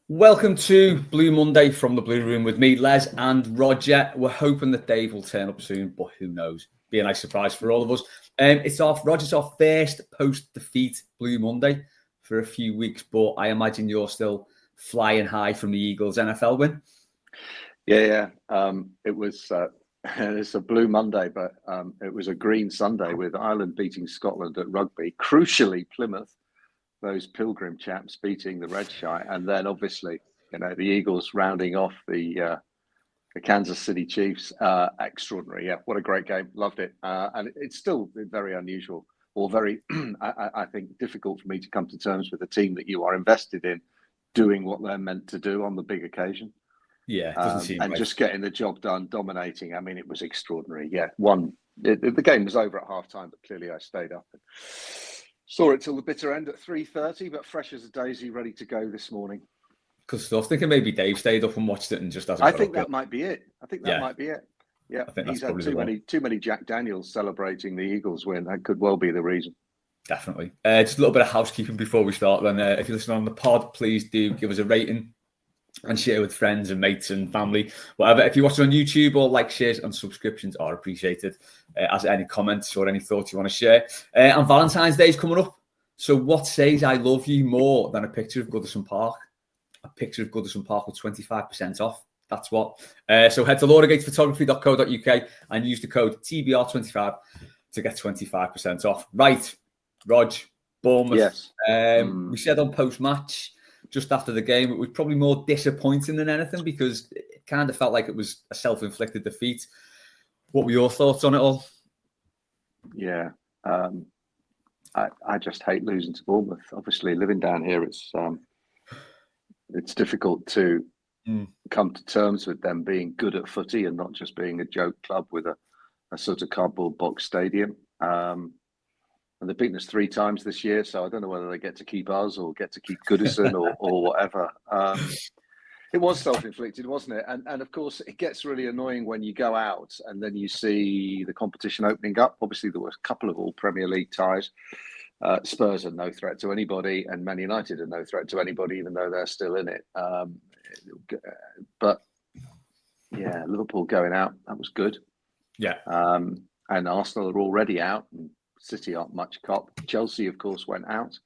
Welcome to Blue Monday from the Blue Room with me, Les and Rodger. We're hoping that Dave will turn up soon, but who knows? Be a nice surprise for all of us. Rodger's our first post-defeat Blue Monday for a few weeks, but I imagine you're still flying high from the Eagles' NFL win. Yeah. It was it's a Blue Monday, but it was a Green Sunday with Ireland beating Scotland at rugby. Crucially, Plymouth, those Pilgrim chaps, beating the Red Shy, and then obviously, the Eagles rounding off the Kansas City Chiefs. Extraordinary, yeah. What a great game, loved it, and it's still very unusual, or very, I think, difficult for me to come to terms with a team that you are invested in doing what they're meant to do on the big occasion. Yeah, it doesn't seem and right. Just getting the job done, dominating. I mean, it was extraordinary. Yeah, the game was over at half time, but clearly I stayed up and saw it till the bitter end at 3:30, but fresh as a daisy, ready to go this morning. Good stuff. Thinking maybe Dave stayed up and watched it and just hasn't. I think that might be it. Yeah, I think he's had too many Jack Daniels celebrating the Eagles win. That could well be the reason. Definitely. Just a little bit of housekeeping before we start. Then, if you listen on the pod, please do give us a rating and share with friends and mates and family, whatever. If you're watching on YouTube, all like, shares and subscriptions are appreciated. As any comments or any thoughts you want to share. And Valentine's Day is coming up. So what says I love you more than a picture of Goodison Park? A picture of Goodison Park with 25% off. That's what. So head to lauragatesphotography.co.uk and use the code TBR25 to get 25% off. Right, Rog, Bournemouth. Yes. We said on post-match, just after the game, it was probably more disappointing than anything because it kind of felt like it was a self-inflicted defeat. What were your thoughts on it all? Yeah, I just hate losing to Bournemouth. Obviously, living down here, it's difficult to come to terms with them being good at footy and not just being a joke club with a sort of cardboard box stadium. And they've beaten us 3 times this year, so I don't know whether they get to keep us or get to keep Goodison or whatever. It was self-inflicted, wasn't it? And of course, it gets really annoying when you go out and then you see the competition opening up. Obviously, there was a couple of all Premier League ties. Spurs are no threat to anybody, and Man United are no threat to anybody, even though they're still in it. But yeah, Liverpool going out, that was good. Yeah. And Arsenal are already out. And City aren't much cop. Chelsea, of course, went out.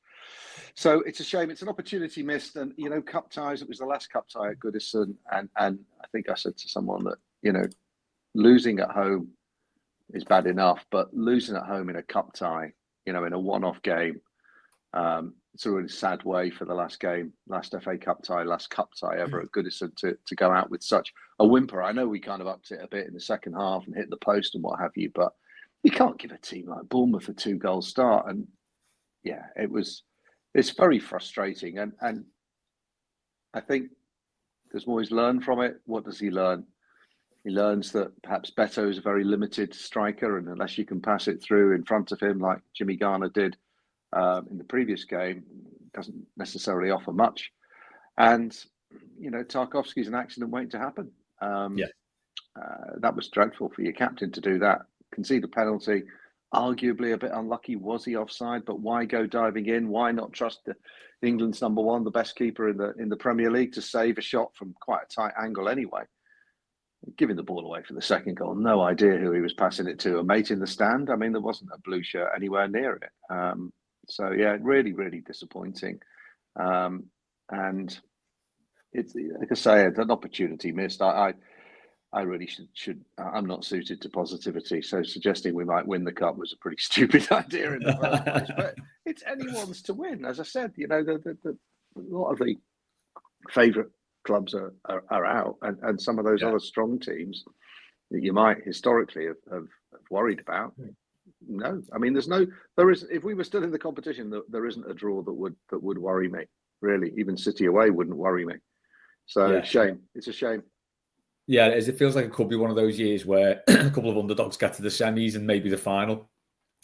So it's a shame. It's an opportunity missed. And, cup ties, it was the last cup tie at Goodison. And I think I said to someone that, losing at home is bad enough, but losing at home in a cup tie, in a one-off game, it's a really sad way for the last FA Cup tie, last cup tie ever at Goodison to go out with such a whimper. I know we kind of upped it a bit in the second half and hit the post and what have you, but you can't give a team like Bournemouth a 2-goal start. And yeah, it's very frustrating. And I think does Moyes learn from it? What does he learn? He learns that perhaps Beto is a very limited striker, and unless you can pass it through in front of him like Jimmy Garner did in the previous game, doesn't necessarily offer much. And, Tarkowski's an accident waiting to happen. That was dreadful for your captain to do that. Concede a penalty, arguably a bit unlucky. Was he offside? But why go diving in? Why not trust England's number one, the best keeper in the Premier League, to save a shot from quite a tight angle anyway? Giving the ball away for the second goal, no idea who he was passing it to. A mate in the stand? I mean, there wasn't a blue shirt anywhere near it. So yeah, really, really disappointing. And it's, like I say, an opportunity missed. I really should. I'm not suited to positivity, so suggesting we might win the cup was a pretty stupid idea in the first place. But it's anyone's to win, as I said. A lot of the favourite clubs are out, and some of those other strong teams that you might historically have worried about. No, I mean, there is. If we were still in the competition, there isn't a draw that would worry me. Really, even City away wouldn't worry me. So shame. It's a shame. Yeah, it feels like it could be one of those years where a couple of underdogs get to the semis and maybe the final.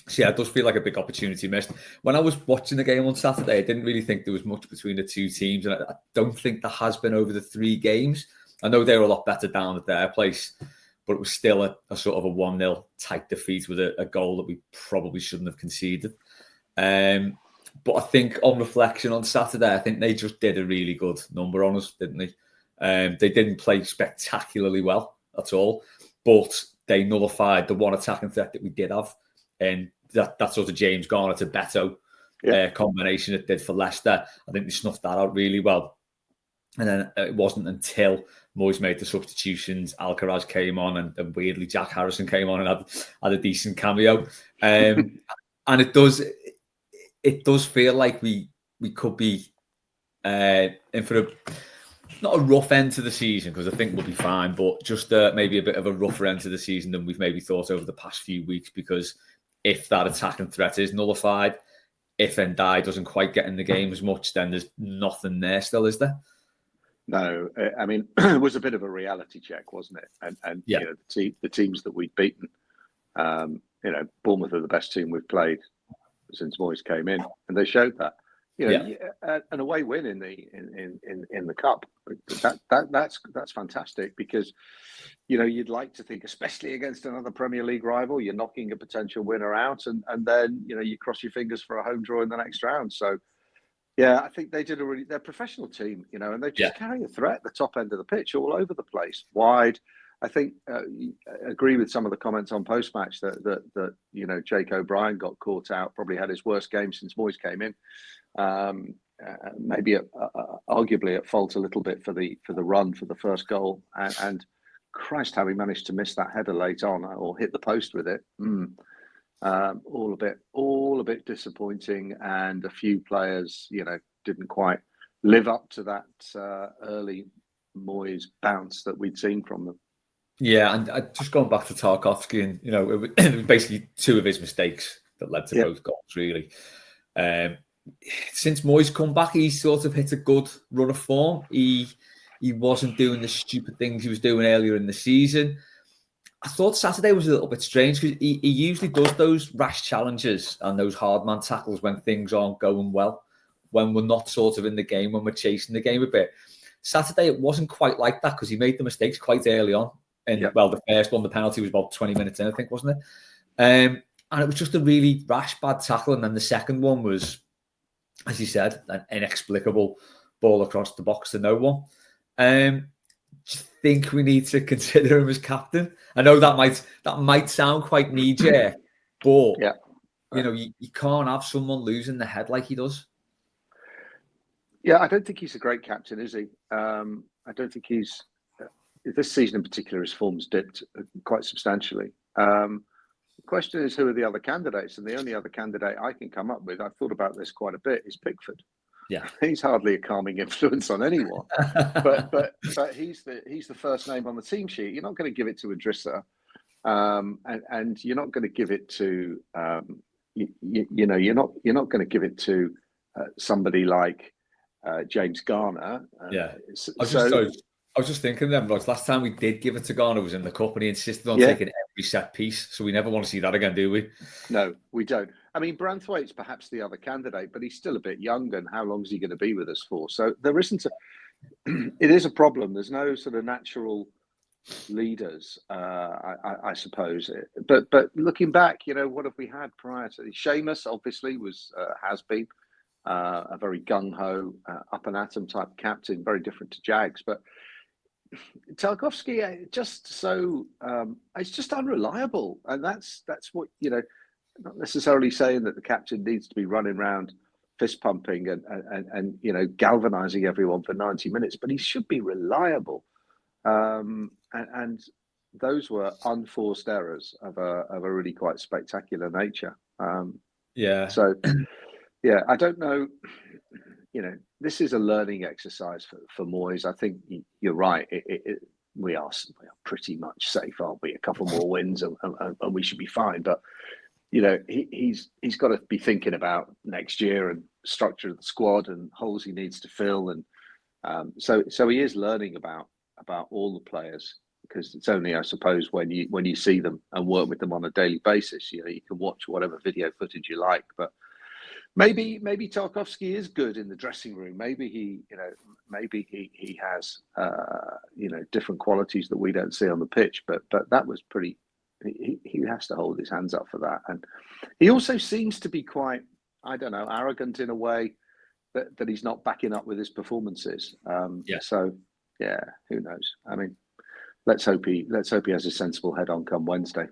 So yeah, it does feel like a big opportunity missed. When I was watching the game on Saturday, I didn't really think there was much between the two teams, and I don't think there has been over the 3 games. I know they were a lot better down at their place, but it was still a sort of a 1-0 tight defeat with a goal that we probably shouldn't have conceded. But I think on reflection on Saturday, I think they just did a really good number on us, didn't they? They didn't play spectacularly well at all, but they nullified the one attacking threat that we did have. And that sort of James Garner to Beto combination it did for Leicester. I think they snuffed that out really well. And then it wasn't until Moyes made the substitutions, Alcaraz came on, and weirdly Jack Harrison came on and had a decent cameo. And it does feel like we could be in for not a rough end to the season, because I think we'll be fine, but just maybe a bit of a rougher end to the season than we've maybe thought over the past few weeks, because if that attacking threat is nullified, if Ndai doesn't quite get in the game as much, then there's nothing there still, is there? No, I mean, it was a bit of a reality check, wasn't it? And you know, the teams that we've beaten, you know, Bournemouth are the best team we've played since Moyes came in, and they showed that. You know, an away win in the cup, that's fantastic, because you know, you'd like to think, especially against another Premier League rival, you're knocking a potential winner out, and then you know, you cross your fingers for a home draw in the next round. So yeah, I think they're a professional team, you know, and they just carry a threat at the top end of the pitch, all over the place, wide. I think agree with some of the comments on post match that you know, Jake O'Brien got caught out, probably had his worst game since Moyes came in. Maybe arguably at fault a little bit for the run for the first goal, and Christ, how he managed to miss that header late on or hit the post with it. All a bit disappointing, and a few players, you know, didn't quite live up to that early Moyes bounce that we'd seen from them. Yeah, and just going back to Tarkowski, and you know, it was basically two of his mistakes that led to both goals, really. Since Moyes come back, he's sort of hit a good run of form. He wasn't doing the stupid things he was doing earlier in the season. I thought Saturday was a little bit strange, because he usually does those rash challenges and those hard man tackles when things aren't going well, when we're not sort of in the game, when we're chasing the game a bit. Saturday, it wasn't quite like that, because he made the mistakes quite early on. And well, the first one, the penalty, was about 20 minutes in, I think, wasn't it? And it was just a really rash, bad tackle. And then the second one was, as you said, an inexplicable ball across the box to no one. Do you think we need to consider him as captain? I know that might sound quite knee-jerk, but you know, you can't have someone losing the head like he does. Yeah, I don't think he's a great captain, is he? I don't think he's. This season in particular, his form's dipped quite substantially. The question is, who are the other candidates? And the only other candidate I can come up with, I've thought about this quite a bit, is Pickford. Yeah, he's hardly a calming influence on anyone, but he's the first name on the team sheet. You're not going to give it to Idrissa, and you're not going to give it to you know, you're not going to give it to somebody like James Garner. I was just thinking then, like, last time we did give it to Garner was in the cup, and he insisted on taking every set piece. So we never want to see that again, do we? No, we don't. I mean, Branthwaite's perhaps the other candidate, but he's still a bit young, and how long is he going to be with us for? So there isn't it is a problem. There's no sort of natural leaders, I suppose. But looking back, you know, what have we had prior to Seamus? Obviously, has been a very gung ho, up and atom type captain, very different to Jags, but. Tarkowski, it's just unreliable, and that's what, you know. Not necessarily saying that the captain needs to be running around fist pumping and you know, galvanizing everyone for 90 minutes, but he should be reliable. And those were unforced errors of a really quite spectacular nature. So yeah, I don't know. You know, this is a learning exercise for Moyes. I think you're right. We are pretty much safe, aren't we? A couple more wins and we should be fine. But you know, he's got to be thinking about next year and structure of the squad and holes he needs to fill. And so he is learning about all the players, because it's only, I suppose, when you see them and work with them on a daily basis, you know, you can watch whatever video footage you like, but. Maybe Tarkowski is good in the dressing room. Maybe he has you know, different qualities that we don't see on the pitch. But that was pretty. He has to hold his hands up for that, and he also seems to be quite I don't know, arrogant in a way that he's not backing up with his performances. Yeah. So yeah, who knows? I mean, let's hope he has a sensible head on come Wednesday.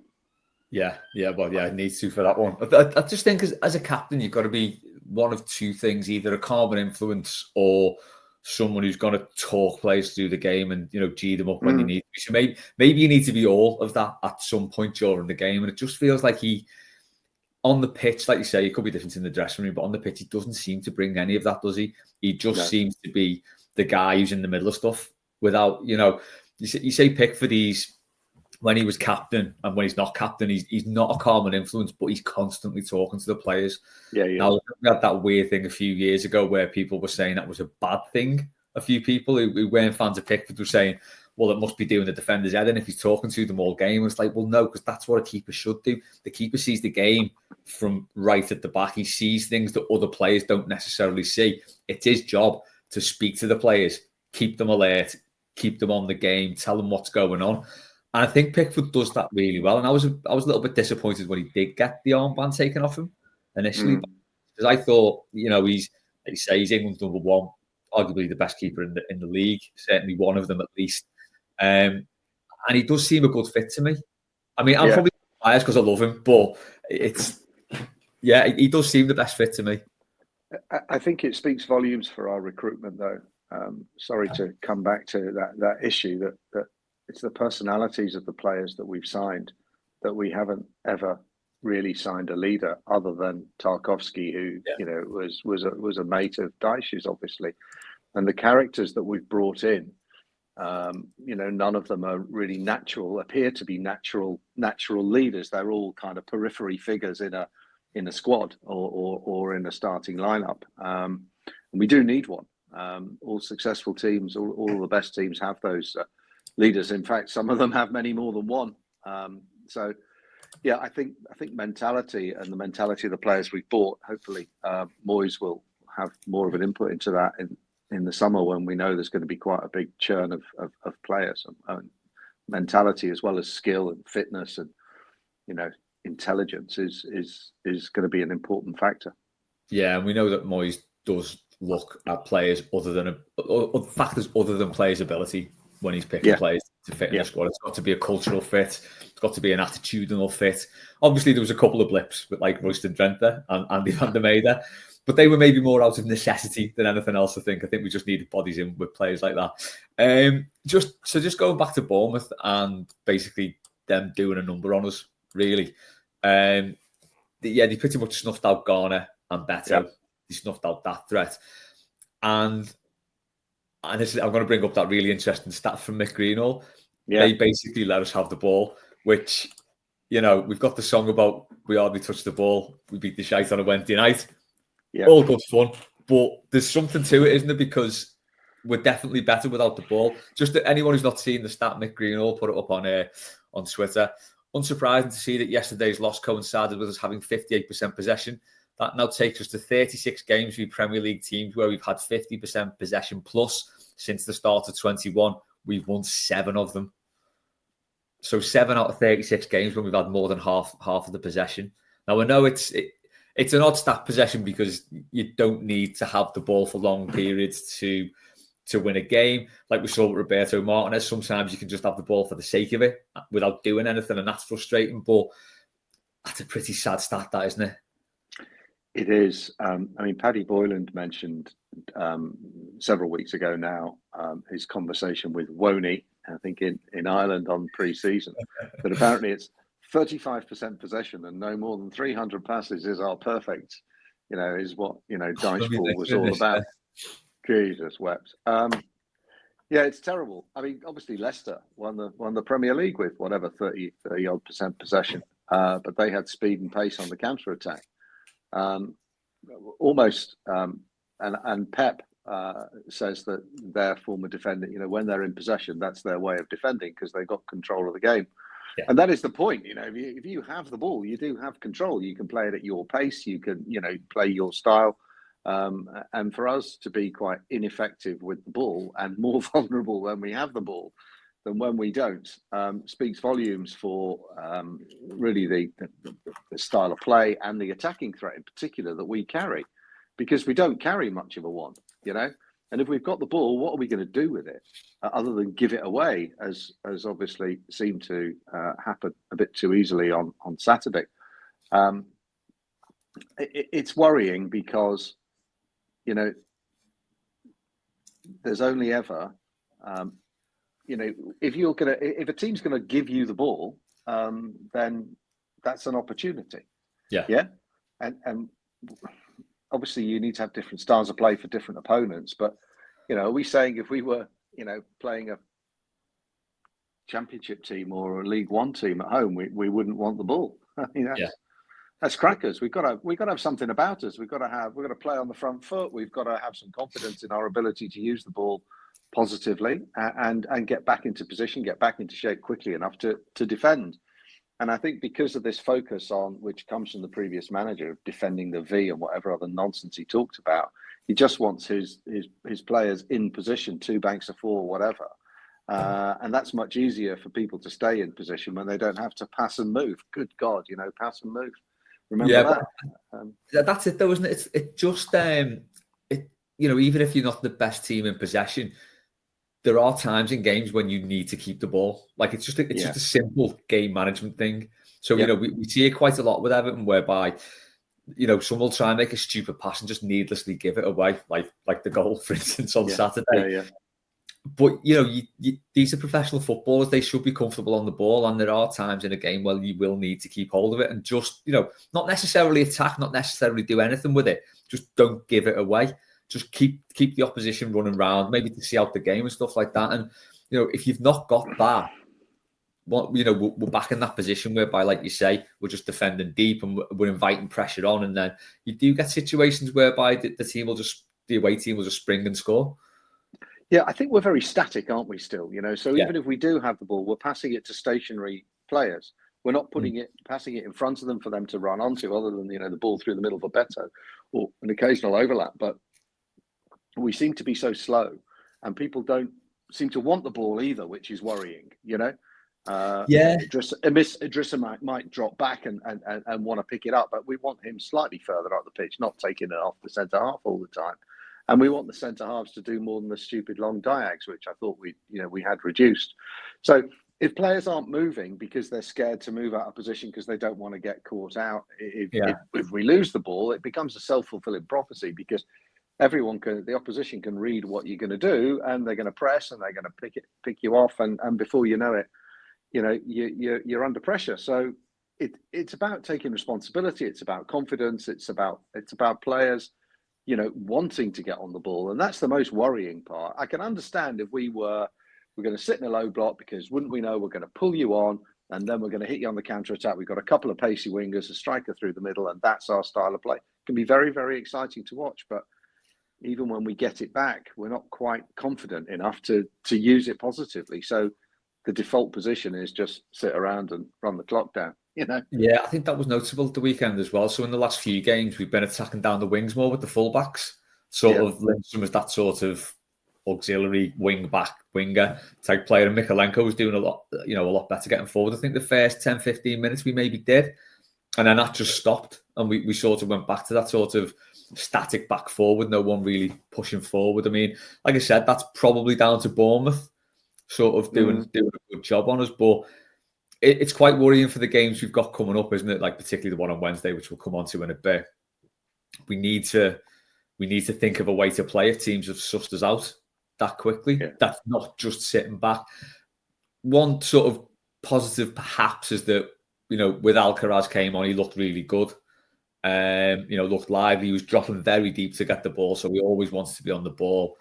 Yeah, well, yeah, I need to for that one. I just think as a captain, you've got to be one of two things: either a calming influence or someone who's going to talk players through the game and gee them up when you need to. So maybe you need to be all of that at some point during the game. And it just feels like he, on the pitch, like you say, it could be different in the dressing room, but on the pitch, he doesn't seem to bring any of that, does he? He just seems to be the guy who's in the middle of stuff without, you say Pickford, when he was captain and when he's not captain, he's not a calming influence, but he's constantly talking to the players. Yeah. Now, we had that weird thing a few years ago where people were saying that was a bad thing. A few people who weren't fans of Pickford were saying, well, it must be doing the defender's head in if he's talking to them all game. And it's like, well, no, because that's what a keeper should do. The keeper sees the game from right at the back. He sees things that other players don't necessarily see. It's his job to speak to the players, keep them alert, keep them on the game, tell them what's going on. And I think Pickford does that really well. And I was a little bit disappointed when he did get the armband taken off him initially, because I thought, he's, like you say, he's England's number one, arguably the best keeper in the league, certainly one of them at least. And he does seem a good fit to me. I mean, I'm probably biased because I love him, but he does seem the best fit to me. I think it speaks volumes for our recruitment, though. Sorry to come back to that issue that it's the personalities of the players that we've signed that we haven't ever really signed a leader other than Tarkowski, who was a mate of Dyche's, obviously, and the characters that we've brought in. None of them are really appear to be natural leaders. They're all kind of periphery figures in a squad or in a starting lineup. And we do need one. All successful teams, all the best teams have those leaders. In fact, some of them have many more than one. So I think mentality and the mentality of the players we've bought, hopefully Moyes will have more of an input into that in the summer when we know there's going to be quite a big churn of players. And mentality as well as skill and fitness and intelligence is going to be an important factor. Yeah, and we know that Moyes does look at players factors other than players' ability when he's picking players to fit in the squad. It's got to be a cultural fit. It's got to be an attitudinal fit. Obviously, there was a couple of blips with like Royston Drenthe and Andy van der Meijden, but they were maybe more out of necessity than anything else. I think we just needed bodies in with players like that. Just going back to Bournemouth and basically them doing a number on us, really. They pretty much snuffed out Garner and Beto. Yep. They snuffed out that threat. And I'm going to bring up that really interesting stat from Mick Greenall. Yeah. They basically let us have the ball, which, we've got the song about we hardly touched the ball. We beat the shite on a Wednesday night. Yeah. All good fun. But there's something to it, isn't there? Because we're definitely better without the ball. Just that anyone who's not seen the stat, Mick Greenall put it up on Twitter. Unsurprising to see that yesterday's loss coincided with us having 58% possession. That now takes us to 36 games with Premier League teams where we've had 50% possession plus. Since the start of 21, we've won 7 of them. So 7 out of 36 games when we've had more than half of the possession. Now, I know it's an odd stat possession because you don't need to have the ball for long periods to win a game. Like we saw with Roberto Martinez, sometimes you can just have the ball for the sake of it without doing anything, and that's frustrating. But that's a pretty sad stat, that, isn't it? It is. Paddy Boyland mentioned several weeks ago now his conversation with Woney, I think in Ireland on pre-season, that apparently it's 35% possession and no more than 300 passes is our perfect, is what, Dyche was all about. Jesus wept. It's terrible. I mean, obviously Leicester won the Premier League with whatever 30-odd% possession, but they had speed and pace on the counter-attack. And Pep says that their form of defending, when they're in possession, that's their way of defending because they've got control of the game. Yeah. And that is the point. If you have the ball, you do have control. You can play it at your pace. You can, play your style. And for us to be quite ineffective with the ball and more vulnerable when we have the ball, than when we don't speaks volumes for really the style of play and the attacking threat in particular that we carry, because we don't carry much of a one, you know. And if we've got the ball, what are we going to do with it other than give it away, as obviously seemed to happen a bit too easily on Saturday? It's worrying because, you know, there's only ever, you know, if a team's gonna give you the ball, then that's an opportunity. Yeah. And obviously you need to have different styles of play for different opponents. But, you know, are we saying if we were, you know, playing a championship team or a League One team at home, we wouldn't want the ball? I mean, that's crackers. We've got to have something about us. We've got to play on the front foot. We've got to have some confidence in our ability to use the ball positively and get back into position, get back into shape quickly enough to defend. And I think because of this focus on, which comes from the previous manager, of defending the V and whatever other nonsense he talked about, he just wants his players in position, 2 banks of 4, whatever. And that's much easier for people to stay in position when they don't have to pass and move. Good God, you know, pass and move. Remember that? That's it, though, isn't it? It just, you know, even if you're not the best team in possession, there are times in games when you need to keep the ball. Like, it's just a simple game management thing. So, you know, we see it quite a lot with Everton, whereby, you know, some will try and make a stupid pass and just needlessly give it away, like the goal, for instance, on Saturday. But, you know, these are professional footballers. They should be comfortable on the ball. And there are times in a game where you will need to keep hold of it and just, you know, not necessarily attack, not necessarily do anything with it. Just don't give it away. Just keep the opposition running around, maybe to see out the game and stuff like that. And, you know, if you've not got that, you know, we're back in that position whereby, like you say, we're just defending deep and we're inviting pressure on. And then you do get situations whereby the away team will just spring and score. Yeah, I think we're very static, aren't we, still? You know, so even if we do have the ball, we're passing it to stationary players. We're not passing it in front of them for them to run onto, other than, you know, the ball through the middle for Beto or an occasional overlap. But we seem to be so slow, and people don't seem to want the ball either, which is worrying, you know. Idrissa might drop back and want to pick it up, but we want him slightly further up the pitch, not taking it off the centre half all the time. And we want the centre halves to do more than the stupid long diags, which I thought we had reduced. So if players aren't moving because they're scared to move out of position because they don't want to get caught out, if we lose the ball, it becomes a self-fulfilling prophecy, because the opposition can read what you're going to do, and they're going to press and they're going to pick you off, and before you know it, you know, you're under pressure. So it's about taking responsibility. It's about confidence. It's about players, you know, wanting to get on the ball, and that's the most worrying part. I can understand if we're going to sit in a low block, because wouldn't we know we're going to pull you on, and then we're going to hit you on the counter attack. We've got a couple of pacey wingers, a striker through the middle, and that's our style of play. It can be very, very exciting to watch, but even when we get it back, we're not quite confident enough to use it positively. So the default position is just sit around and run the clock down, you know? Yeah, I think that was noticeable at the weekend as well. So in the last few games, we've been attacking down the wings more with the fullbacks. Sort of Lindstrom as that sort of auxiliary winger type player, and Mikalenko was doing a lot better getting forward. I think the first 10-15 minutes we maybe did, and then that just stopped, and we sort of went back to that sort of static back four with no one really pushing forward. I mean, like I said, that's probably down to Bournemouth sort of doing a good job on us, but it's quite worrying for the games we've got coming up, isn't it? Like particularly the one on Wednesday, which we'll come on to in a bit. We need to think of a way to play if teams have sussed us out that quickly. Yeah. That's not just sitting back. One sort of positive perhaps is that, you know, with Alcaraz came on, he looked really good. Looked lively. He was dropping very deep to get the ball, so he always wants to be on the ball.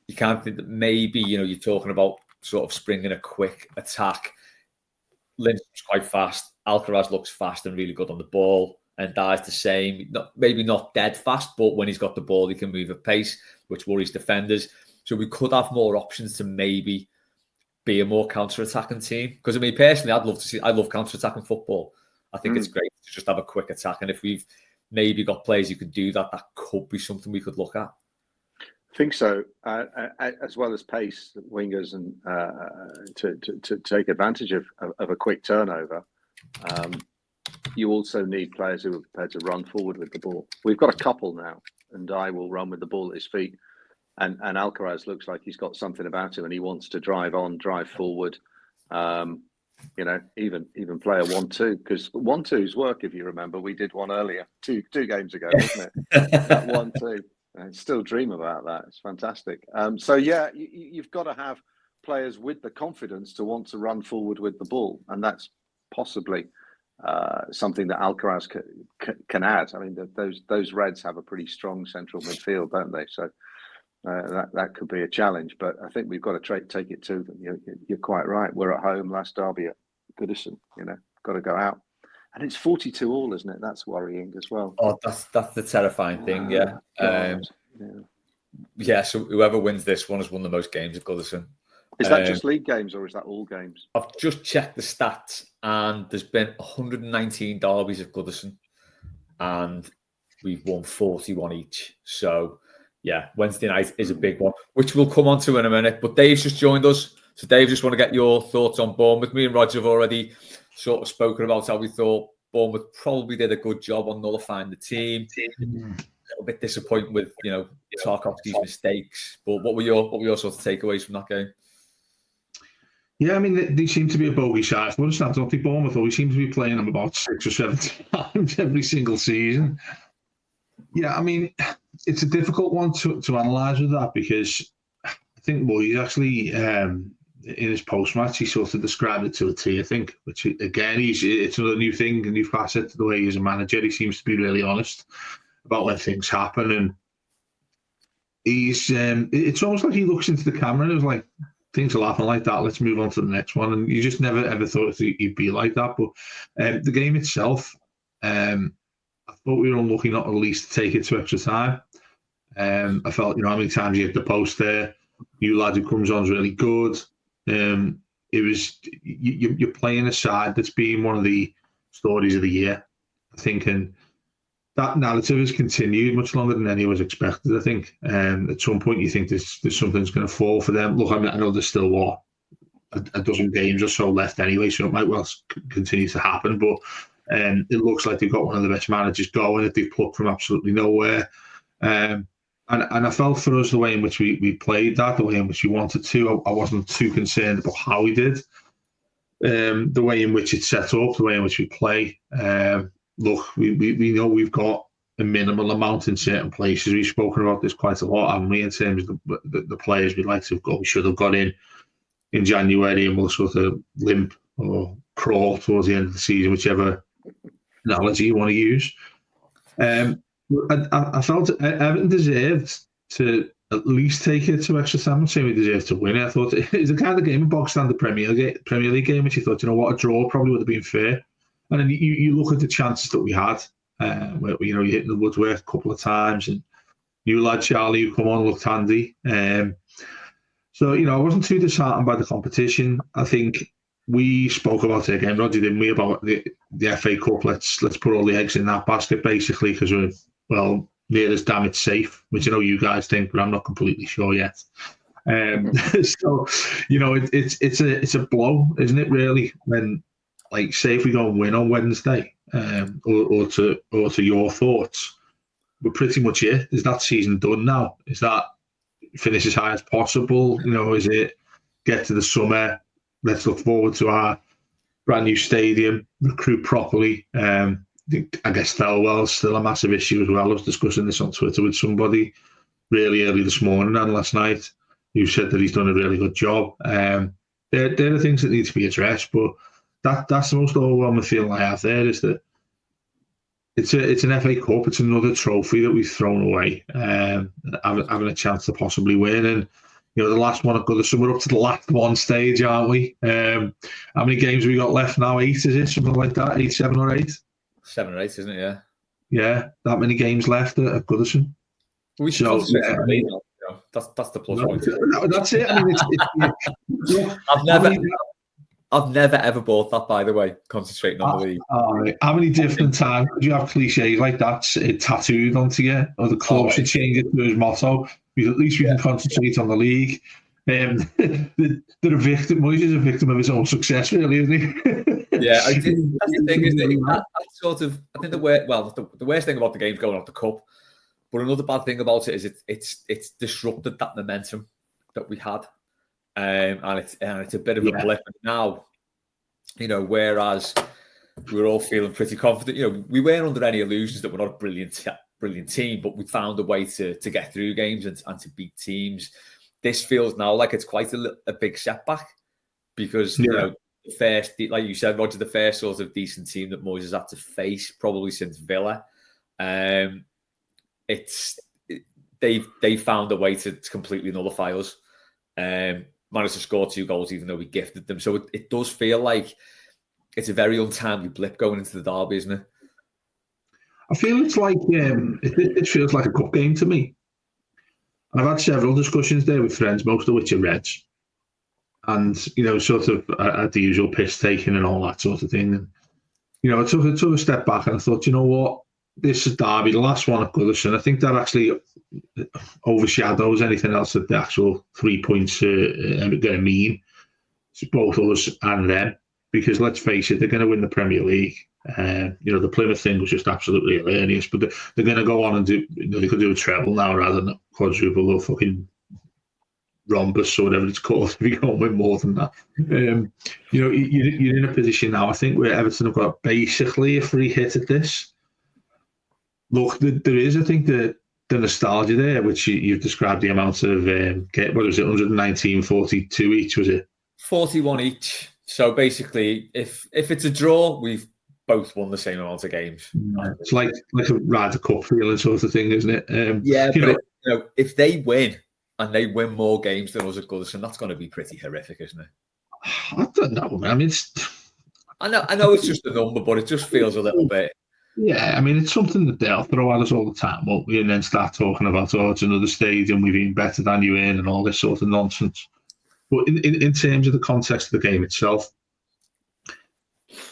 You can't think that maybe, you know, you're talking about sort of springing a quick attack. Lindstrom's quite fast. Alcaraz looks fast and really good on the ball, and Dyer's the same. Maybe not dead fast, but when he's got the ball, he can move at pace, which worries defenders. So we could have more options to maybe be a more counter-attacking team. Because I mean, personally, I love counter-attacking football. I think it's great to just have a quick attack, and if we've maybe got players who could do that, that could be something we could look at. I think so, as well as pace, wingers, and to take advantage of a quick turnover. You also need players who are prepared to run forward with the ball. We've got a couple now, and I will run with the ball at his feet. And Alcaraz looks like he's got something about him, and he wants to drive forward. Even play a 1-2, because 1-2s work. If you remember, we did one earlier, two games ago, wasn't it? That 1-2. I still dream about that. It's fantastic. You've got to have players with the confidence to want to run forward with the ball, and that's possibly something that Alcaraz can add. I mean, those Reds have a pretty strong central midfield, don't they? So that could be a challenge. But I think we've got to take it to them. You're quite right. We're at home, last derby at Goodison. Got to go out. And it's 42-all, isn't it? That's worrying as well. Oh, that's the terrifying thing, yeah. So whoever wins this one has won the most games at Goodison. Is that just league games, or is that all games? I've just checked the stats, and there's been 119 derbies at Goodison, and we've won 41 each. So, yeah, Wednesday night is a big one, which we'll come on to in a minute. But Dave's just joined us. So, Dave, just want to get your thoughts on Bournemouth. Me and Rodger have already sort of spoken about how we thought Bournemouth probably did a good job on nullifying the team. A little bit disappointed with, Tarkowski's mistakes. But what were your sort of takeaways from that game? Yeah, I mean, they seem to be a bogey side. Don't they, Bournemouth? We seem to be playing them about 6 or 7 times every single season. Yeah, I mean, it's a difficult one to analyse with that, because I think Moyes actually, in his post-match, he sort of described it to a T, I think, which, again, it's another new thing, a new facet to the way he's a manager. He seems to be really honest about when things happen. And it's almost like he looks into the camera and is like, things will happen like that, let's move on to the next one. And you just never ever thought he'd be like that. But the game itself, I thought we were unlucky not at least to take it to extra time. I felt, how many times you hit the post there. New lad who comes on is really good. It was you're playing a side that's been one of the stories of the year, I think, and that narrative has continued much longer than any was expected. I think at some point you think there's something's going to fall for them. Look, I know there's still a dozen games or so left anyway, so it might well continue to happen. But it looks like they've got one of the best managers going that they've plucked from absolutely nowhere. And I felt for us the way in which we played that, the way in which we wanted to. I wasn't too concerned about how we did. The way in which it's set up, the way in which we play. Look, we know we've got a minimal amount in certain places. We've spoken about this quite a lot, haven't we, in terms of the players we'd like to have got. We should have got in January, and we'll sort of limp or crawl towards the end of the season, whichever analogy you want to use. I felt Everton deserved to at least take it to extra time. I'm not saying we deserved to win it. I thought it's a kind of game, a box standard Premier League game, which you thought, a draw probably would have been fair. And then you look at the chances that we had, where you're hitting the woodwork a couple of times, and new lad Charlie who come on looked handy. So I wasn't too disheartened by the competition. I think we spoke about it again, Rodger, didn't we, about the FA Cup? Let's put all the eggs in that basket, basically, because we're near as damn it safe, which I know you guys think, but I'm not completely sure yet. So it's a blow, isn't it? Really, when, like, say if we go and win on Wednesday, or to your thoughts, we're pretty much it. Is that season done now? Is that finish as high as possible? Is it get to the summer? Let's look forward to our brand new stadium, recruit properly. I guess Thelwell's still a massive issue as well. I was discussing this on Twitter with somebody really early this morning and last night, who said that he's done a really good job. They're the things that need to be addressed, but that's the most overwhelming feeling I have there, is that it's an FA Cup. It's another trophy that we've thrown away, having a chance to possibly win. And the last one at Goodison, we're up to the last one stage, aren't we? How many games have we got left now? 8, is it? Something like that? 8, 7 or 8? 7 or 8, isn't it? Yeah. Yeah, that many games left at Goodison. We should that's the plus point. That's it. I mean, I've never ever bought that, by the way, concentrating on the league. Right. How many different times would you have cliches like that tattooed onto you? Or the club should change it to his motto, because at least we can concentrate on the league. They're a victim. Moyes is a victim of his own success, really, isn't he? Yeah, I think that's the thing, isn't it? That sort of, I think the worst thing about the game's going off the cup, but another bad thing about it is it's disrupted that momentum that we had. And it's a bit of a blip now, whereas we were all feeling pretty confident. We weren't under any illusions that we're not a brilliant team, but we found a way to get through games and to beat teams. This feels now like it's quite a big setback because, the first, like you said, Rodger, the first sort of decent team that Moyes has had to face probably since Villa. They found a way to completely nullify us. Managed to score 2 goals even though we gifted them. So it does feel like it's a very untimely blip going into the derby, isn't it? I feel it's like it feels like a cup game to me. I've had several discussions there with friends, most of which are Reds, and sort of at the usual piss taking and all that sort of thing. And I took a step back and I thought, you know what, this is Derby, the last one at Goodison. I think that actually overshadows anything else that the actual 3 points are going to mean to both us and them. Because let's face it, they're going to win the Premier League. The Plymouth thing was just absolutely hilarious, but they're going to go on and do. They could do a treble now rather than a quadruple or fucking rhombus or whatever it's called. If you go and win more than that, you're in a position now, I think, where Everton have got basically a free hit at this. Look, there is, I think, the nostalgia there, which you've described the amount of, what was it, 119, 42 each, was it? 41 each. So basically, if it's a draw, we've both won the same amount of games. It's like a Ryder Cup feeling sort of thing, isn't it? If they win and they win more games than us at Goodison, that's going to be pretty horrific, isn't it? I don't know, man. I mean, I know it's just a number, but it just feels a little bit. Yeah, I mean, it's something that they'll throw at us all the time, won't we? And then start talking about, it's another stadium, we've been better than you in, and all this sort of nonsense. But in terms of the context of the game itself,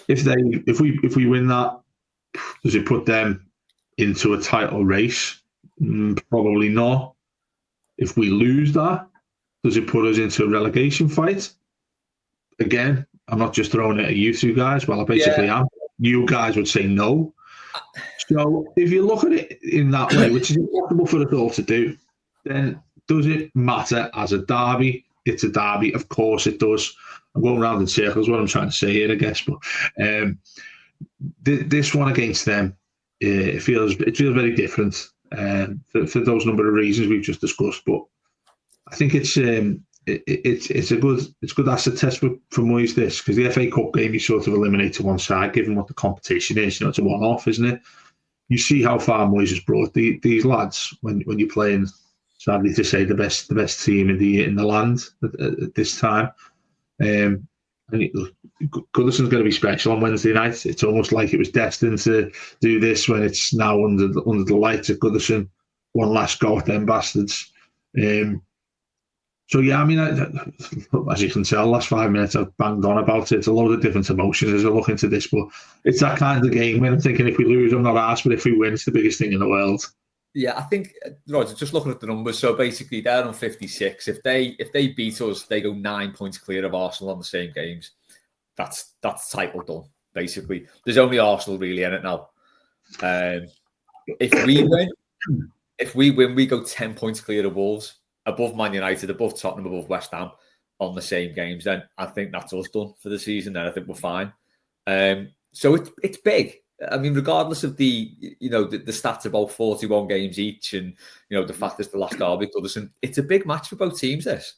if we win that, does it put them into a title race? Probably not. If we lose that, does it put us into a relegation fight? Again, I'm not just throwing it at you two guys. Well, I basically am. You guys would say no. So if you look at it in that way, which is impossible for us all to do, then does it matter as a derby? It's a derby, of course it does. I'm going around in circles, what I'm trying to say here, I guess. But this one against them, it feels very different for those number of reasons we've just discussed. But I think it's a good asset test for Moyes, this, because the FA Cup game you sort of eliminate to one side, given what the competition is. It's a one-off, isn't it? You see how far Moyes has brought these lads when you're playing, sadly to say, the best team in the land at this time. And Goodison's going to be special on Wednesday night. It's almost like it was destined to do this when it's now under the lights at Goodison. One last go at them bastards. So yeah, I mean, as you can tell, last 5 minutes I've banged on about it. It's a load of different emotions as I look into this, but it's that kind of game when I'm thinking if we lose, I'm not arsed, but if we win, it's the biggest thing in the world. Yeah, I think, Rodger, just looking at the numbers, so basically they're on 56. If they beat us, they go 9 points clear of Arsenal on the same games. That's title done, basically. There's only Arsenal really in it now. If we win, we go 10 points clear of Wolves, above Man United, above Tottenham, above West Ham on the same games. Then I think that's us done for the season. Then I think we're fine. So it's big. I mean, regardless of the stats about 41 games each, and the fact it's the last derby at Goodison, it's a big match for both teams. This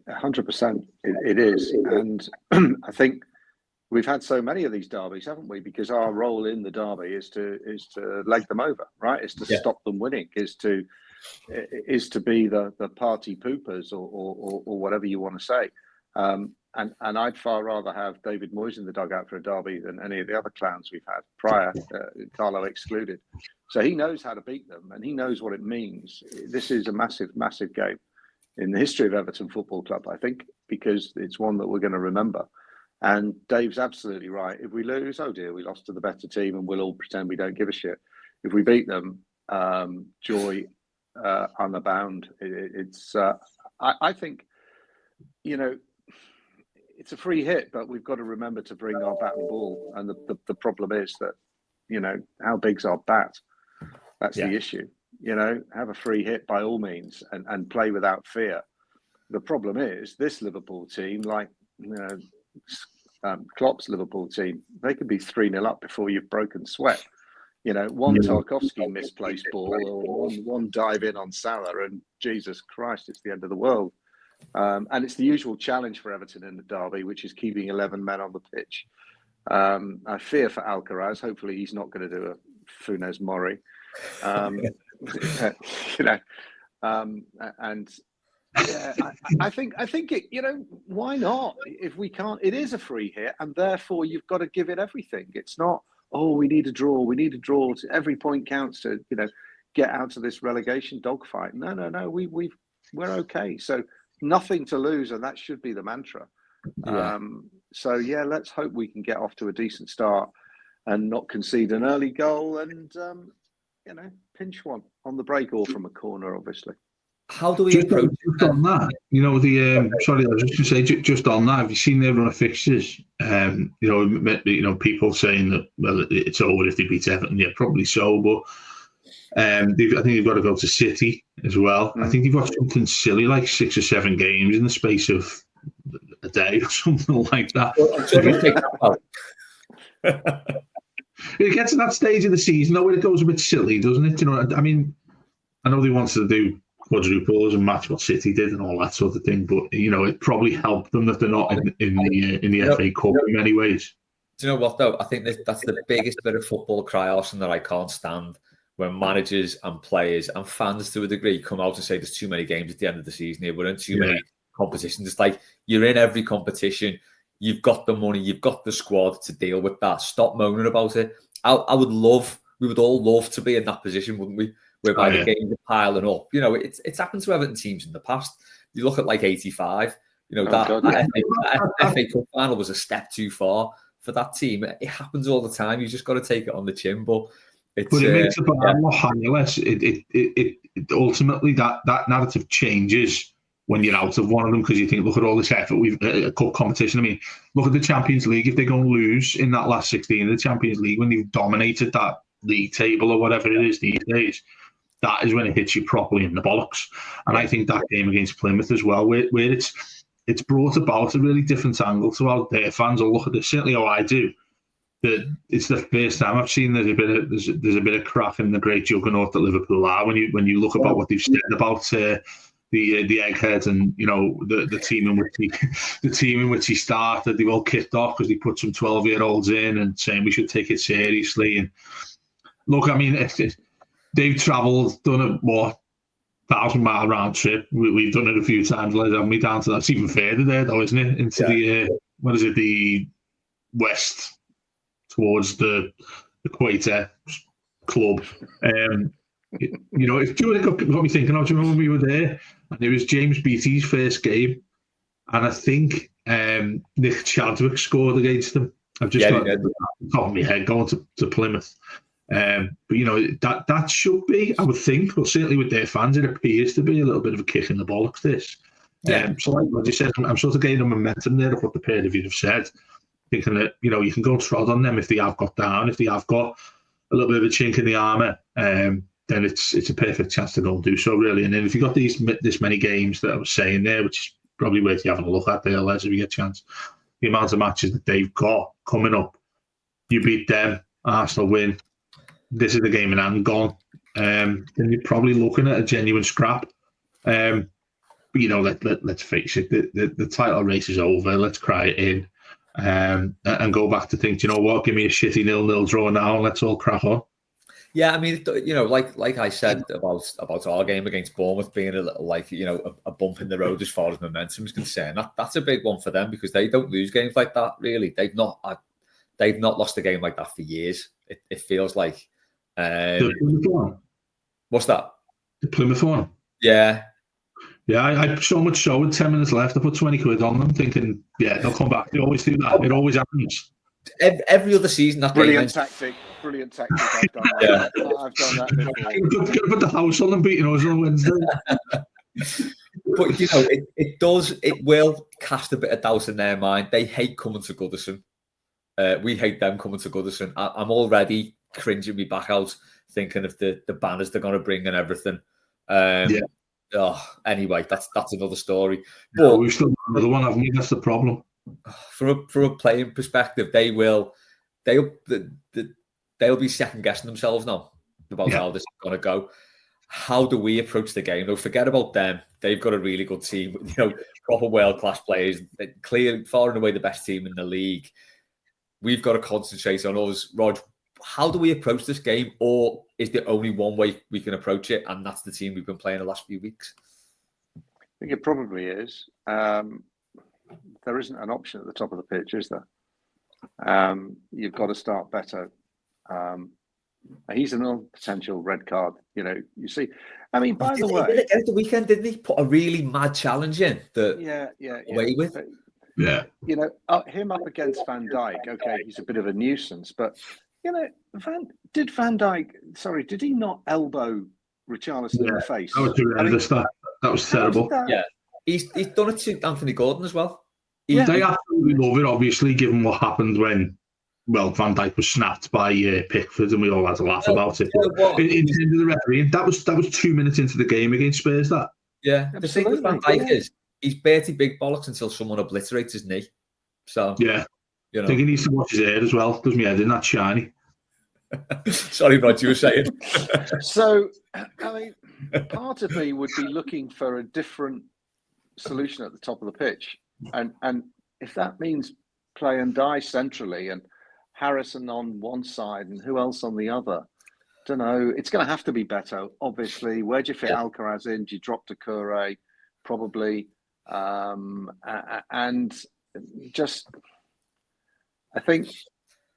100%, it is, and I think we've had so many of these derbies, haven't we? Because our role in the derby is to leg them over, right? Is to stop them winning. Is to be the party poopers or whatever you want to say. And I'd far rather have David Moyes in the dugout for a derby than any of the other clowns we've had prior, Carlo excluded. So he knows how to beat them, and he knows what it means. This is a massive, massive game in the history of Everton Football Club, I think, because it's one that we're going to remember. And Dave's absolutely right. If we lose, oh dear, we lost to the better team, and we'll all pretend we don't give a shit. If we beat them, joy unabound. I think, it's a free hit, but we've got to remember to bring our bat and ball. And the problem is that, how big's our bat? That's the issue. Have a free hit by all means and play without fear. The problem is this Liverpool team, like, Klopp's Liverpool team, they could be 3-0 up before you've broken sweat. One Tarkowski misplaced ball or one dive in on Salah, and Jesus Christ, it's the end of the world. And it's the usual challenge for Everton in the derby, which is keeping 11 men on the pitch. I fear for Alcaraz. Hopefully, he's not going to do a Funes Mori. I think it. Why not? If we can't, it is a free hit, and therefore you've got to give it everything. It's not, we need a draw. We need a draw. Every point counts to get out of this relegation dogfight. No. We're okay. So nothing to lose, and that should be the mantra. Let's hope we can get off to a decent start and not concede an early goal, and pinch one on the break or from a corner, obviously. How do we approach on that? Sorry, I was just going to say, just on that, have you seen their run of fixtures? People saying that, well, it's over if they beat Everton. Yeah, probably so, but I think they've got to go to City as well. I think they've got something silly like 6 or 7 games in the space of a day or something like that. It gets to that stage of the season, though, where it goes a bit silly, doesn't it? I mean, I know they wanted to do quadruples and match what City did and all that sort of thing, but it probably helped them that they're not in the FA Cup in many ways. Do you know what though? I think that's the biggest bit of football cry-arson that I can't stand, when managers and players and fans to a degree come out and say there's too many games at the end of the season here, we're in too many competitions. It's like, you're in every competition, you've got the money, you've got the squad to deal with that. Stop moaning about it. We would all love to be in that position, wouldn't we? Whereby the games are piling up. It's happened to Everton teams in the past. You look at like 85, that FA Cup final was a step too far for that team. It happens all the time. You just got to take it on the chin. But it makes the bar more handless. It ultimately that narrative changes when you're out of one of them, because you think, look at all this effort we've a cup competition. I mean, look at the Champions League. If they're going to lose in that last 16 of the Champions League, when they've dominated that league table or whatever it is these days, that is when it hits you properly in the bollocks. And I think that game against Plymouth as well, where it's brought about a really different angle to how their fans will look at it. Certainly how I do. That it's the first time I've seen there's a bit of crack in the great juggernaut that Liverpool are. When you look about what they've said about the egghead and the team in which he started, they've all kicked off because they put some 12-year-olds in and saying we should take it seriously. And look, I mean, they've travelled, done a 1,000-mile round trip. We've done it a few times, haven't we? Down to that's even further there, though, isn't it? Into the west towards the equator club. It's got me thinking. Do you remember when we were there? And it was James Beattie's first game, and I think Nick Chadwick scored against them. I've just got the top of my head going to Plymouth. But that should be, I would think, well, certainly with their fans, it appears to be a little bit of a kick in the bollocks. This, so like you said, I'm sort of gaining momentum there of what the pair of you have said, thinking that you can go and trod on them if they have got down, if they have got a little bit of a chink in the armour, then it's a perfect chance to go and do so, really. And then if you've got this many games that I was saying there, which is probably worth you having a look at there, Les, if you get a chance, the amount of matches that they've got coming up, you beat them, Arsenal win. This is the game in hand gone. Then you're probably looking at a genuine scrap. But let's face it, the title race is over. Let's cry it in, and go back to think, you know what? Give me a shitty 0-0 draw now, and let's all crack on. Yeah, I mean, like I said about our game against Bournemouth being a little a bump in the road as far as momentum is concerned. That's a big one for them because they don't lose games like that. Really, they've not lost a game like that for years. It feels like. The Plymouth one. What's that? The Plymouth one. Yeah. Yeah, I so much so with 10 minutes left, I put 20 quid on them, thinking, yeah, they'll come back. They always do that. It always happens. Every other season, that Brilliant tactic. I've done that. Yeah. I've done that before. Gonna put the house on them beating us on Wednesday. But it will cast a bit of doubt in their mind. They hate coming to Goodison. We hate them coming to Goodison. I'm already cringing me back out thinking of the banners they're going to bring and everything. Anyway, that's another story. But we've still got another one, haven't we? That's the problem. From a playing perspective, they'll be second guessing themselves now about how this is going to go. How do we approach the game? No, forget about them. They've got a really good team, proper world-class players. They're clearly far and away the best team in the league. We've got to concentrate on us. Rog, how do we approach this game? Or is there only one way we can approach it, and that's the team we've been playing the last few weeks? I think it probably is. There isn't an option at the top of the pitch, is there? You've got to start better. He's another potential red card. You see. I mean, by the way, at the weekend, didn't he put a really mad challenge in that away with? Yeah. Him up against Van Dijk. Okay, he's a bit of a nuisance, but did he not elbow Richarlison in the face? That was horrendous. That was terrible. Yeah, he's done it to Anthony Gordon as well. They absolutely love it, obviously, given what happened when Van Dijk was snapped by Pickford, and we all had to laugh about it. In terms of the referee, that was 2 minutes into the game against Spurs. That the thing with Van Dijk is he's Bertie Big Bollocks until someone obliterates his knee. So I think he needs to watch his hair as well. Does my head in that shiny? Sorry, Rod, you were saying. So, I mean, part of me would be looking for a different solution at the top of the pitch, and if that means play and die centrally and Harrison on one side and who else on the other, don't know. It's going to have to be Beto, obviously. Where do you fit Alcaraz in? Do you drop to Toure? Probably. And just, I think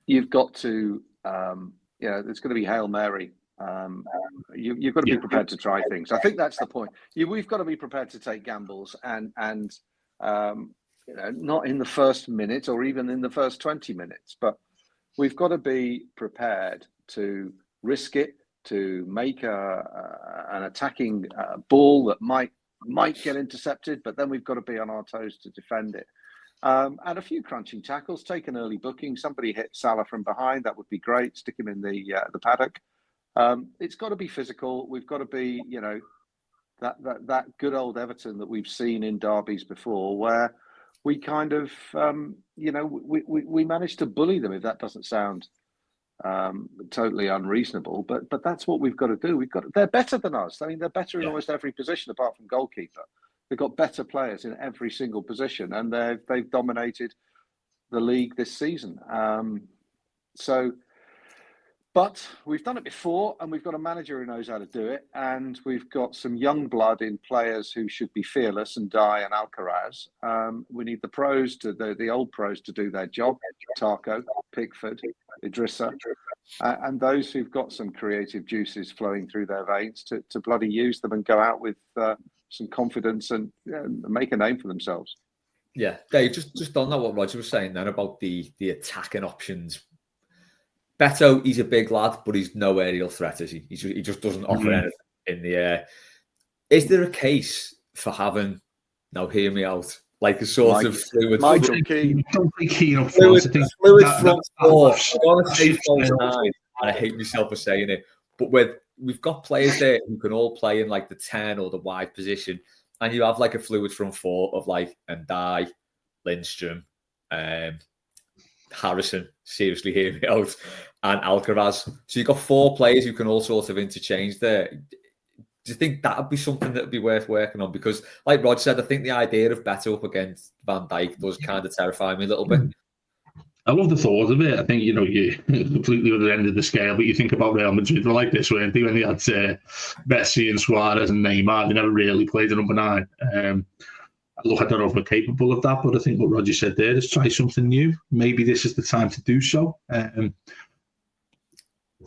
you've got to, there's going to be Hail Mary. You've got to be prepared to try things. I think that's the point. We've got to be prepared to take gambles and not in the first minute or even in the first 20 minutes, but we've got to be prepared to risk it, to make an attacking ball that might get intercepted, but then we've got to be on our toes to defend it. And a few crunching tackles, take an early booking. Somebody hit Salah from behind, that would be great. Stick him in the paddock. It's got to be physical. We've got to be, that good old Everton that we've seen in derbies before, where we kind of, we managed to bully them. If that doesn't sound totally unreasonable, but that's what we've got to do. They're better than us. I mean, they're better in almost every position apart from goalkeeper. They've got better players in every single position, and they've dominated the league this season. But we've done it before, and we've got a manager who knows how to do it, and we've got some young blood in players who should be fearless, and Dye and Alcaraz. We need the pros the old pros to do their job. Tarko, Pickford, Idrissa, and those who've got some creative juices flowing through their veins to bloody use them and go out with some confidence and make a name for themselves. Yeah, Dave, just on that, what Roger was saying then about the attacking options. Beto, he's a big lad, but he's no aerial threat, is he? He just doesn't offer anything in the air. Is there a case for having, now hear me out, like a sort of fluid front four? I want to say false nine, and I hate myself for saying it, but we've got players there who can all play in like the 10 or the wide position, and you have like a fluid front four of like Ndai, Lindstrom, Harrison, seriously hear me out, and Alcaraz. So you've got 4 players who can all sort of interchange there. Do you think that would be something that would be worth working on? Because, like Rod said, I think the idea of Beto up against Van Dijk does kind of terrify me a little bit. I love the thought of it. I think, you're completely other end of the scale, but you think about Real Madrid, they're like this, weren't they? When they had Messi and Suarez and Neymar, they never really played a number 9. Look, I don't know if we're capable of that, but I think what Roger said there is try something new. Maybe this is the time to do so.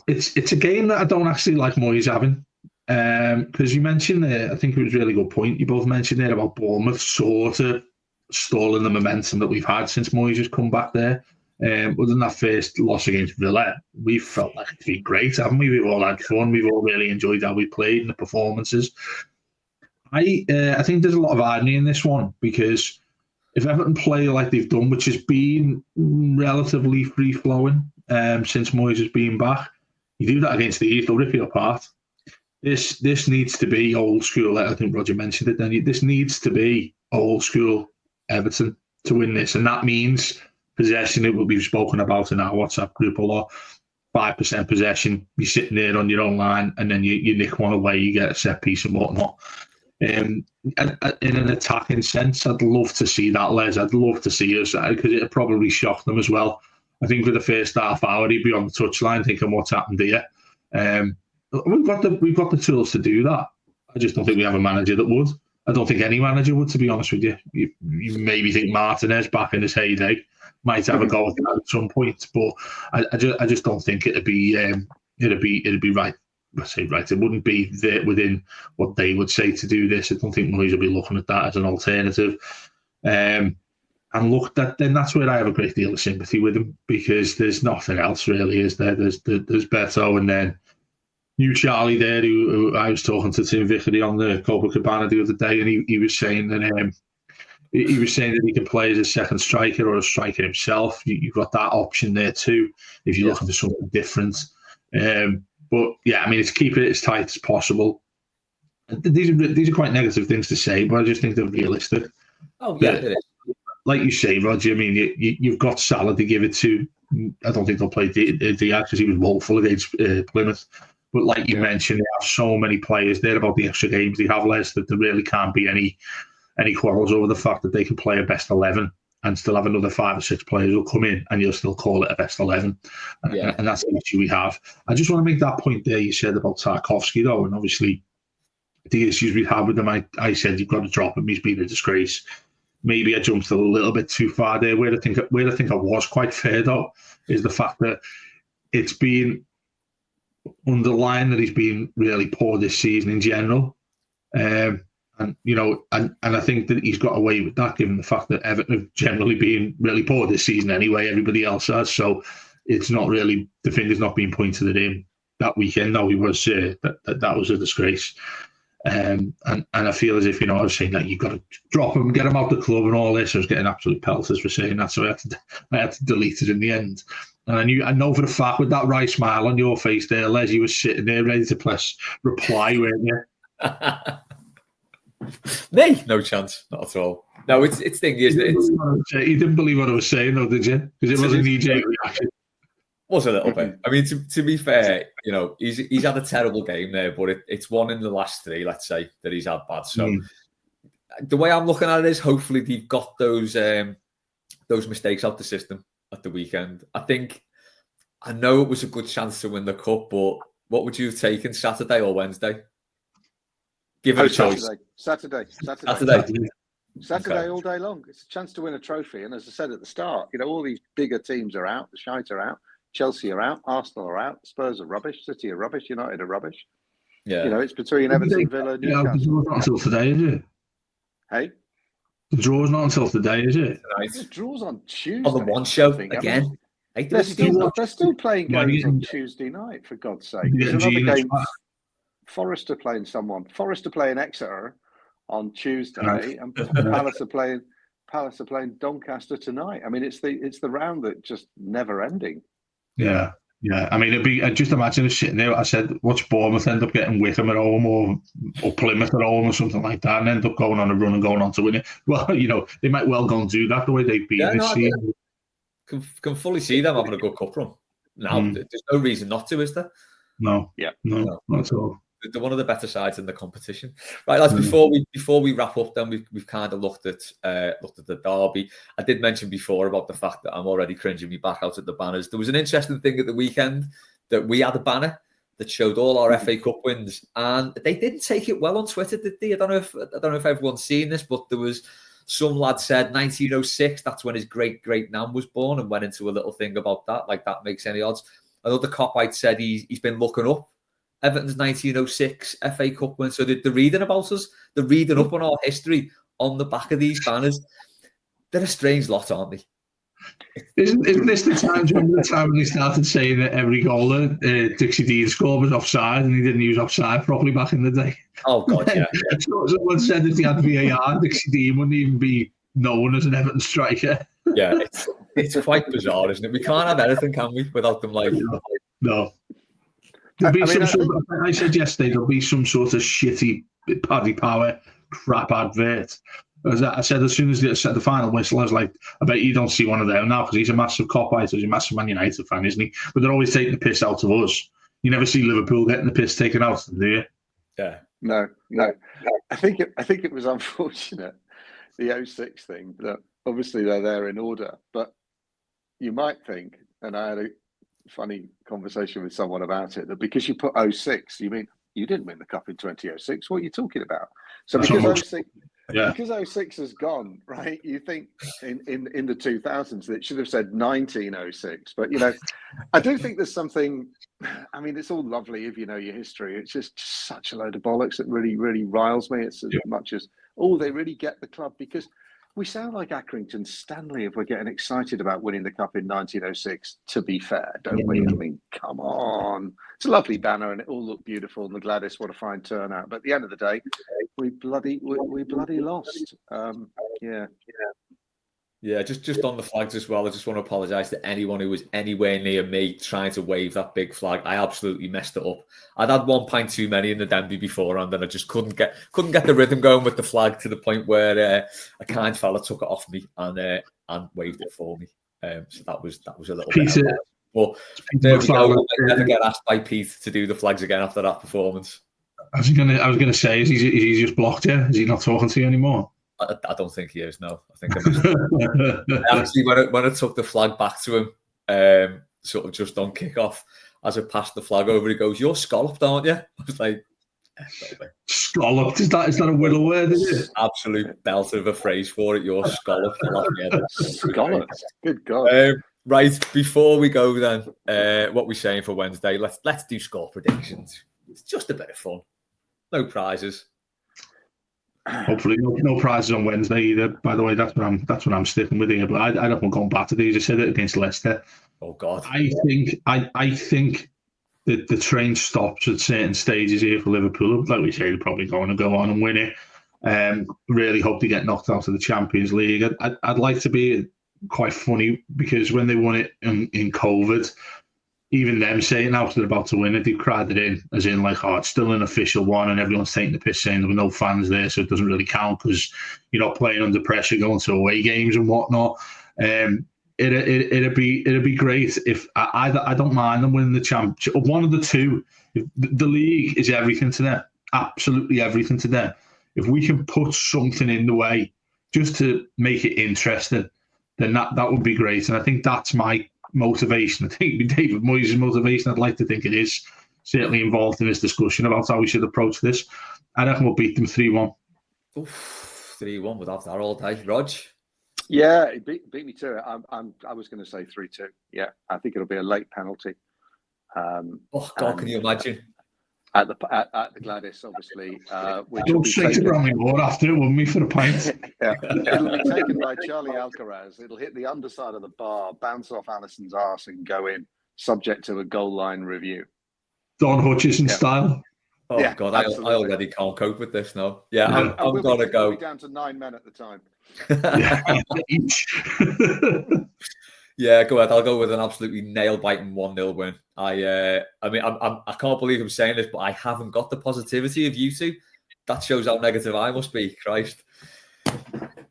It's a game that I don't actually like Moyes having. Because you mentioned there, I think it was a really good point. You both mentioned there about Bournemouth sort of stalling the momentum that we've had since Moyes has come back there. Other than that first loss against Villa, we've felt like it's been great, haven't we? We've all had fun. We've all really enjoyed how we played and the performances. I think there's a lot of irony in this one, because if Everton play like they've done, which has been relatively free-flowing since Moyes has been back, you do that against these, they'll rip you apart. This needs to be old school. I think Rodger mentioned it then. This needs to be old school Everton to win this, and that means possession. It will be spoken about in our WhatsApp group a lot. 5% possession. You're sitting there on your own line, and then you nick one away. You get a set piece and whatnot. In an attacking sense, I'd love to see that, Les. I'd love to see us, because it'd probably shock them as well. I think for the first half hour, he'd be on the touchline thinking, "What's happened here?" We've got the tools to do that. I just don't think we have a manager that would. I don't think any manager would, to be honest with you. You maybe think Martinez back in his heyday might have a go at that at some point, but I just don't think it'd be right. I say right. It wouldn't be there within what they would say to do this. I don't think Moyes will be looking at that as an alternative. And look, that's where I have a great deal of sympathy with him, because there's nothing else really, is there? There's Beto, and then you, Charlie, there, who I was talking to Tim Vickery on the Copacabana the other day, and he was saying that he can play as a second striker or a striker himself. You've got that option there too if you're looking for something different. But yeah, I mean, it's keep it as tight as possible. These are quite negative things to say, but I just think they're realistic. Oh yeah, it is. Like you say, Rodger, I mean, you've got Salah to give it to. I don't think they'll play Diaz because he was woeful against Plymouth. But like you mentioned, they have so many players there about the extra games they have, Les, that there really can't be any quarrels over the fact that they can play a best 11 and still have another 5 or 6 players who'll come in and you'll still call it a best 11. And that's the issue we have. I just want to make that point there you said about Tarkowski, though, and obviously the issues we have with him. I said you've got to drop him. He's been a disgrace. Maybe I jumped a little bit too far there. Where I think I was quite fair, though, is the fact that it's been underlined that he's been really poor this season in general. And I think that he's got away with that, given the fact that Everton have generally been really poor this season anyway. Everybody else has, so it's not really, the finger's not being pointed at him that weekend. No, he was that was a disgrace. And I feel as if, I was saying that you've got to drop him, get him out the club and all this. I was getting absolute pelters for saying that, so I had to delete it in the end. And I know for a fact, with that wry smile on your face there, Les, you were sitting there ready to press reply, weren't you? Me? No chance, not at all. No, it's thing is that you didn't believe what I was saying, though, did you? Because it was a knee-jerk reaction. Was a little bit. I mean, to be fair, he's had a terrible game there, but it's one in the last 3, let's say, that he's had bad. So the way I'm looking at it is, hopefully they've got those mistakes out the system at the weekend. I know it was a good chance to win the cup, but what would you have taken, Saturday or Wednesday? Give it a choice. Saturday all day long. It's a chance to win a trophy. And as I said at the start, all these bigger teams are out. The Shite are out. Chelsea are out. Arsenal are out. Spurs are rubbish. City are rubbish. United are rubbish. Yeah. It's between Everton, Villa, Newcastle. The draw's not until today, is it? Hey? The draw's not until today, is it? The draw's on Tuesday. On the one show again. They're still playing games on Tuesday night, for God's sake. There's another game. Forest are playing someone. Forest are playing Exeter on Tuesday, and Palace are playing Doncaster tonight. I mean, it's the round that just never ending. Yeah. I mean, just imagine us sitting there. I said, watch Bournemouth end up getting Wickham at home or Plymouth at home or something like that, and end up going on a run and going on to win it. Well, they might well go and do that the way they've been this season. Can fully see them having a good cup run. Now, there's no reason not to, is there? No. No, not at all. They're one of the better sides in the competition, right, lads? Before we wrap up, then we've kind of looked at the derby. I did mention before about the fact that I'm already cringing me back out at the banners. There was an interesting thing at the weekend that we had a banner that showed all our FA Cup wins, and they didn't take it well on Twitter, did they? I don't know if everyone's seen this, but there was some lad said 1906. That's when his great nan was born, and went into a little thing about that, like that makes any odds. Another copite said he's been looking up Everton's 1906 FA Cup win. So they're reading about us. They're reading up on our history on the back of these banners. They're a strange lot, aren't they? Isn't this the time? Do you remember the time when they started saying that every goal that Dixie Dean scored was offside, and he didn't use offside properly back in the day? Oh God, yeah. So someone said if he had VAR, Dixie Dean wouldn't even be known as an Everton striker. Yeah, it's quite bizarre, isn't it? We can't have anything, can we, without them like. No. I said yesterday there'll be some sort of shitty Paddy Power crap advert. As I said, as soon as they set the final whistle, I was like, I bet you don't see one of them now because he's a massive cop-out, he's a massive Man United fan, isn't he? But they're always taking the piss out of us. You never see Liverpool getting the piss taken out of them, do you? Yeah. No. I think it was unfortunate, the 06 thing, that obviously they're there in order, but you might think, and I had a funny conversation with someone about it, that because you put 06, you mean you didn't win the cup in 2006. What are you talking about? So because 06 has gone, right? You think in the 2000s that it should have said 1906, but I do think there's something. I mean, it's all lovely if you know your history. It's just such a load of bollocks that really, really riles me. It's as much as they really get the club, because we sound like Accrington Stanley if we're getting excited about winning the cup in 1906, to be fair, don't we? I mean, come on. It's a lovely banner and it all looked beautiful, and the Gladys, what a fine turnout. But at the end of the day, we bloody lost. Yeah, just on the flags as well, I just want to apologise to anyone who was anywhere near me trying to wave that big flag. I absolutely messed it up. I'd had 1 pint too many in the Denby before, and then I just couldn't get the rhythm going with the flag, to the point where a kind fella took it off me and waved it for me. So that was a little Peter, bit. But there we go. I'll never get asked by Pete to do the flags again after that performance. I was gonna say, is he just blocked you? Is he not talking to you anymore? I don't think he is. No, I think I missed it. Actually, when I took the flag back to him, sort of just on kickoff, as I passed the flag over, he goes, "You're scalloped, aren't you?" I was like, "Scalloped? Is that a willow word? Is it? Absolute belter of a phrase for it. You're scalloped." Scalloped. Good God. Right, before we go then, what we're saying for Wednesday, let's do score predictions. It's just a bit of fun. No prizes. Hopefully, no prizes on Wednesday either. By the way, that's what I'm sticking with here. But I don't want going back to these. I said it against Leicester. Oh God! I think that the train stops at certain stages here for Liverpool. Like we say, they're probably going to go on and win it. Really hope they get knocked out of the Champions League. I'd like to be quite funny, because when they won it in COVID, even them saying now they're about to win it, they cried it in, as in like, oh, it's still an official one, and everyone's taking the piss, saying there were no fans there, so it doesn't really count because you're not playing under pressure, going to away games and whatnot. It'd be great if I don't mind them winning the championship. One of the two. The league is everything to them, absolutely everything to them. If we can put something in the way just to make it interesting, then that would be great. And I think that's my motivation. I think David Moyes' motivation, I'd like to think it is certainly involved in this discussion about how we should approach this. I reckon we'll beat them 3-1. 3-1, we'd have that all day. Rog? Yeah, it beat me to it. I was going to say 3-2. Yeah, I think it'll be a late penalty. Oh God, can you imagine? At the Gladys, obviously. We'll shake it around more after it, wouldn't we, for a pint? Yeah. It'll be taken by Charlie Alcaraz. It'll hit the underside of the bar, bounce off Alisson's arse and go in, subject to a goal line review. Don Hutchison style. Oh yeah, God, I already can't cope with this now. Yeah, I'm going to go. We'll be down to 9 men at the time. Yeah, go ahead. I'll go with an absolutely nail-biting 1-0 win. I can't believe I'm saying this, but I haven't got the positivity of you two. That shows how negative I must be. Christ.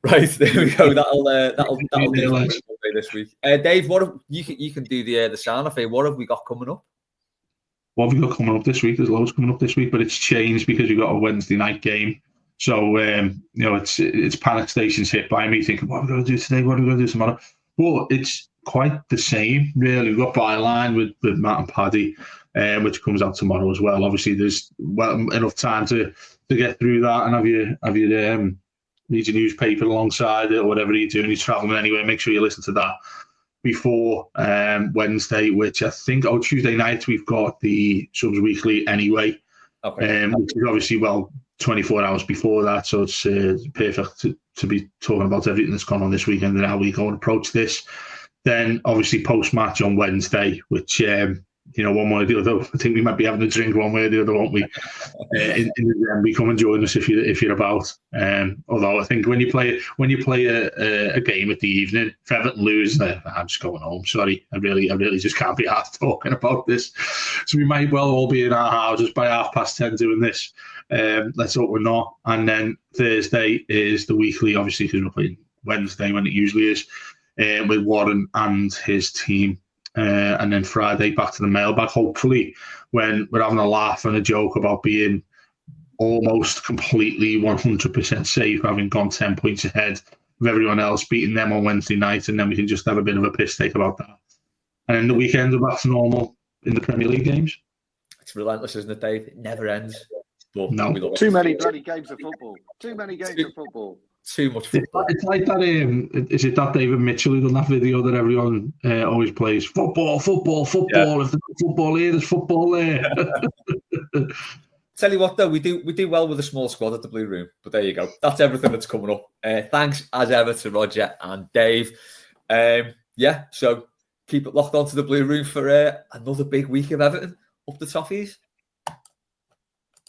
Right, there we go. That'll do this week. Dave, you can do the sound effect. What have we got coming up? What have we got coming up this week? There's loads coming up this week, but it's changed because we've got a Wednesday night game. So it's panic stations hit by me thinking, what are we going to do today? What are we going to do tomorrow? But it's quite the same, really. We've got Byline with Matt and Paddy, which comes out tomorrow as well. Obviously, there's enough time to get through that and have your read your newspaper alongside it or whatever you're doing. You're travelling anywhere, make sure you listen to that. before Wednesday, which I think, Tuesday night, we've got the Subs Weekly anyway, Okay. which is obviously, 24 hours before that. So it's perfect to be talking about everything that's gone on this weekend and how we go and approach this. Then, obviously, post-match on Wednesday, which, one way or the other, I think we might be having a drink one way or the other, won't we? In the end, come and join us if you're about. Although I think when you play a game at the evening, if Everton lose, I'm just going home. Sorry, I really just can't be asked talking about this. So we might well all be in our houses by 10:30 doing this. Let's hope we're not. And then Thursday is the weekly, obviously, because we're playing Wednesday when it usually is, with Warren and his team. And then Friday back to the mailbag, hopefully, when we're having a laugh and a joke about being almost completely 100% safe, having gone 10 points ahead of everyone else, beating them on Wednesday night, and then we can just have a bit of a piss take about that. And then the weekend, we're back to normal in the Premier League games. It's relentless, isn't it, Dave? It never ends. But No. Too many bloody games of football. Too many games of football. Too much football. It's like that. Is it that David Mitchell who done that video that everyone always plays? Football. Yeah. If there's football here, there's football there. Tell you what, though, we do well with a small squad at the Blue Room. But there you go. That's everything that's coming up. Thanks as ever to Rodger and Dave. So keep it locked onto the Blue Room for another big week of Everton up the toffees.